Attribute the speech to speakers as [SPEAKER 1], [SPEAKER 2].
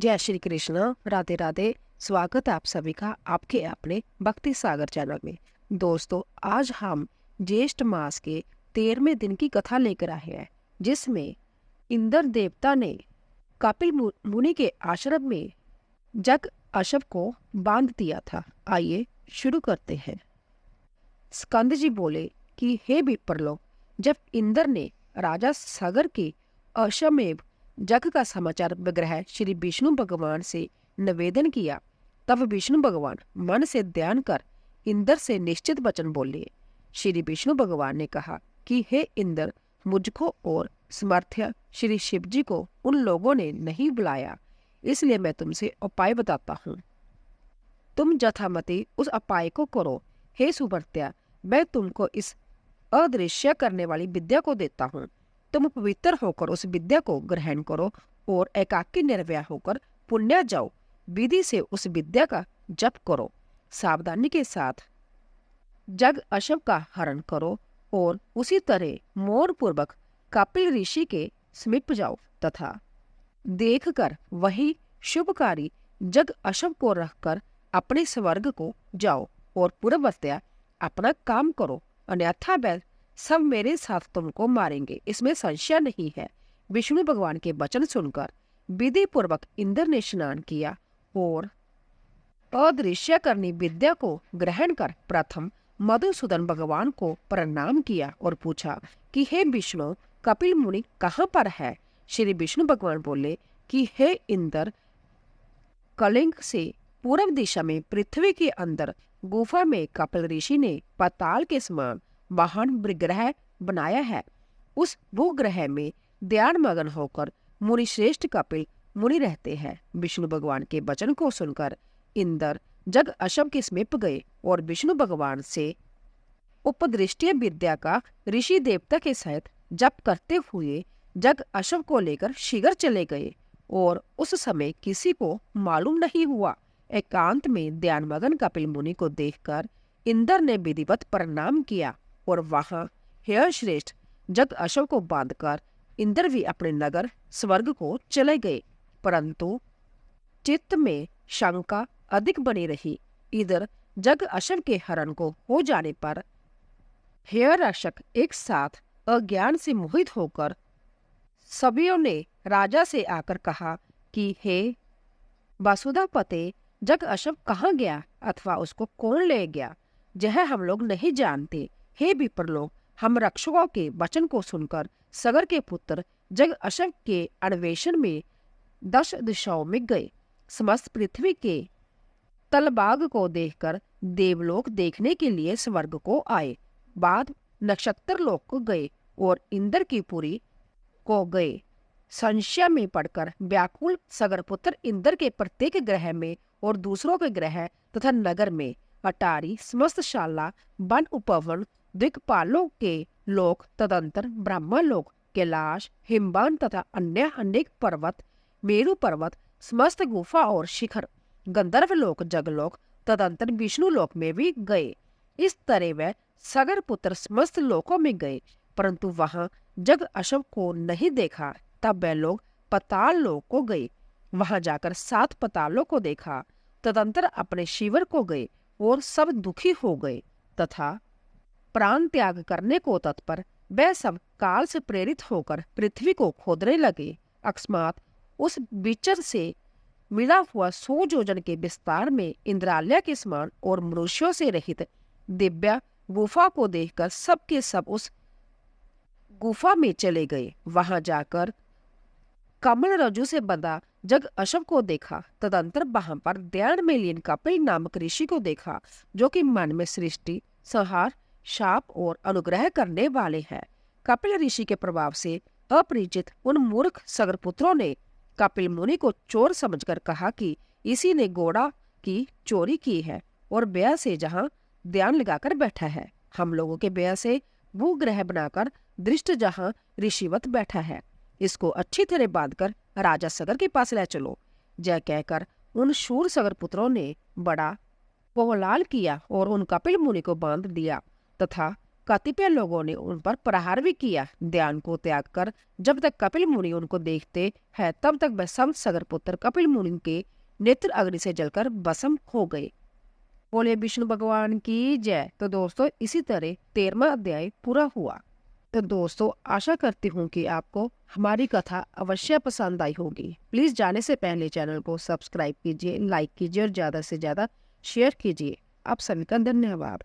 [SPEAKER 1] जय श्री कृष्ण, राधे राधे। स्वागत है आप सभी का आपके अपने भक्ति सागर चैनल में। दोस्तों, आज हम ज्येष्ठ मास के 13वें दिन की कथा लेकर आए हैं, जिसमें इंद्र देवता ने कपिल मुनि के आश्रम में जग अशव को बांध दिया था। आइए शुरू करते हैं। स्कंद जी बोले कि हे विप्रलोक, जब इंद्र ने राजा सगर के अश्वमेव जग का समाचार विग्रह श्री विष्णु भगवान से निवेदन किया, तब विष्णु भगवान मन से ध्यान कर इंद्र से निश्चित वचन बोले। श्री विष्णु भगवान ने कहा कि हे इंद्र, मुझको और समर्थ्य श्री शिव जी को उन लोगों ने नहीं बुलाया, इसलिए मैं तुमसे उपाय बताता हूँ। तुम यथामति उस उपाय को करो। हे सुभर्त्या, मैं तुमको इस अदृश्य करने वाली विद्या को देता हूँ। तुम पवित्र होकर उस विद्या को ग्रहण करो और एकाकी निर्भय होकर पुण्य जाओ। विधि से उस विद्या का जप करो। सावधानी के साथ जग अशव का हरण करो और उसी तरह मोर पूर्वक कपिल ऋषि के समीप जाओ तथा देखकर वही शुभकारी जग अशव को रखकर अपने स्वर्ग को जाओ और पूर्ववत्या अपना काम करो, अन्यथा वह सब मेरे साथ तुमको मारेंगे, इसमें संशय नहीं है। विष्णु भगवान के वचन सुनकर विधि पूर्वक इंद्र ने स्नान किया और अदृश्य करनी विद्या को ग्रहण कर प्रथम मधुसूदन भगवान को प्रणाम किया और पूछा कि हे विष्णु, कपिल मुनि कहाँ पर है। श्री विष्णु भगवान बोले कि हे इंद्र, कलिंग से पूर्व दिशा में पृथ्वी के अंदर गुफा में कपिल ऋषि ने पाताल के समान महान विग्रह बनाया है। उस भूग्रह में ध्यान मगन होकर मुनि श्रेष्ठ कपिल मुनि रहते हैं। विष्णु भगवान के वचन को सुनकर इंद्र जग अशव के समीप गए और विष्णु भगवान से उपदृष्टि विद्या का ऋषि देवता के सहित जप करते हुए जग अशव को लेकर शीघ्र चले गए और उस समय किसी को मालूम नहीं हुआ। एकांत में ध्यान मगन कपिल मुनि को देखकर इंद्र ने विधिवत प्रणाम किया और वहां हे श्रेष्ठ जग अशव को बांधकर इंद्र भी अपने नगर स्वर्ग को चले गए। परंतु चित्त में शंका अधिक बनी रही। इधर जग अशव के हरण को हो जाने पर हे रक्षक एक साथ अज्ञान से मोहित होकर सभीयों ने राजा से आकर कहा कि हे वसुधापते, जग अशव कहाँ गया अथवा उसको कौन ले गया, यह हम लोग नहीं जानते। हे विप्रलोक, हम रक्षकों के वचन को सुनकर सगर के पुत्र जग अशव के अन्वेषण में 10 दिशाओं में गए। समस्त पृथ्वी के तलभाग को देखकर देवलोक देखने के लिए स्वर्ग को आए। बाद नक्षत्र लोक को गए और इंद्र की पुरी को गए। संशय में पड़कर व्याकुल सगरपुत्र इंद्र के प्रत्येक ग्रह में और दूसरों के ग्रह तथा नगर में अटारी समस्त शाला वन उपवन दिक्पालों के लोक तदंतर ब्रह्म लोक कैलाश हिमवान तथा अन्य अनेक पर्वत मेरु पर्वत समस्त गुफा और शिखर गंधर्व लोक जगलोक तदंतर विष्णु लोक में भी गए। इस तरह वह सगर पुत्र समस्त लोकों में गए, परंतु वहां जग अशव को नहीं देखा। तब वह लोग पताल लोक को गए। वहां जाकर 7 पतालों को देखा। तदंतर अपने शिविर को गए और सब दुखी हो गए तथा प्राण त्याग करने को तत्पर वह सब काल से प्रेरित होकर पृथ्वी को खोदने लगे। अकस्मात उस विचर से मिला हुआ 100 योजन के विस्तार में इंद्रालय के समान और मनुष्यों से रहित दिव्य गुफा को देखकर सब के सब उस गुफा में चले गए। वहां जाकर कमल रज्जु से बंधा जग अशव को देखा। तदंतर वहां पर ध्यान में लीन कपिल नामक ऋषि को देखा, जो कि मन में सृष्टि संहार शाप और अनुग्रह करने वाले हैं। कपिल ऋषि के प्रभाव से अपरिचित उन मूर्ख सगरपुत्रों ने कपिल मुनि को चोर समझकर कहा कि इसी ने घोड़ा की चोरी की है और ब्याह से जहां ध्यान लगाकर बैठा है। हम लोगों के ब्याह से भूग्रह बनाकर दृष्ट जहां ऋषिवत बैठा है, इसको अच्छी तरह बांधकर राजा सगर के पास ले चलो। जय कहकर उन शूर सगर पुत्रों ने बड़ा कोहलाल किया और उन कपिल मुनि को बांध दिया तथा कतिपय लोगों ने उन पर प्रहार भी किया। ध्यान को त्याग कर जब तक कपिल मुनि उनको देखते हैं तब तक वह संत सगर पुत्र कपिल मुनि के नेत्र अग्नि से जलकर भस्म हो गए। बोले विष्णु भगवान की जय। तो दोस्तों इसी तरह 13वां अध्याय पूरा हुआ। तो दोस्तों आशा करती हूँ कि आपको हमारी कथा अवश्य पसंद आई होगी। प्लीज जाने से पहले चैनल को सब्सक्राइब कीजिए, लाइक कीजिए और ज्यादा से ज्यादा शेयर कीजिए। आप सभी का धन्यवाद।